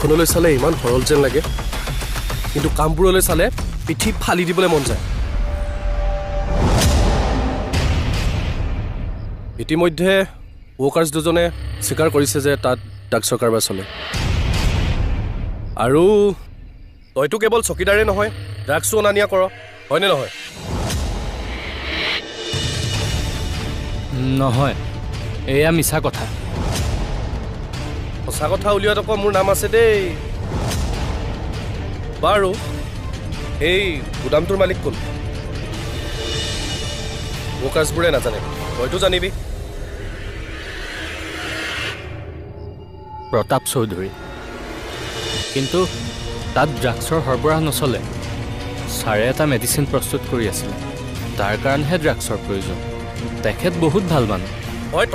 মুখখনলৈ চালে ইমান সৰল যেন লাগে, কিন্তু কামবোৰলৈ চালে পিঠি ফালি দিবলৈ মন যায়। ইতিমধ্যে ৱৰ্কাৰ্ছ দুজনে স্বীকাৰ কৰিছে যে তাত ড্ৰাগছৰ কাৰবাৰ চলে। আৰু তইতো কেৱল চকীদাৰে নহয়, ড্ৰাগছো অনা নিয়া কৰ, হয়নে নহয়? নহয়, এয়া মিছা কথা। সঁচা কথা উলিওৱাত আকৌ মোৰ নাম আছে দেই। বাৰু এই গুদামটোৰ মালিক কোন? ৱৰ্কাৰ্ছবোৰে নাজানে, তইতো জানিবি। প্ৰতাপ চৌধুৰী। কিন্তু তাত ড্ৰাগছৰ সৰবৰাহ নচলে। ছাৰে এটা মেডিচিন প্ৰস্তুত কৰি আছিলে, তাৰ কাৰণেহে ড্ৰাগছৰ প্ৰয়োজন। তেখেত বহুত ভাল মানুহ। তই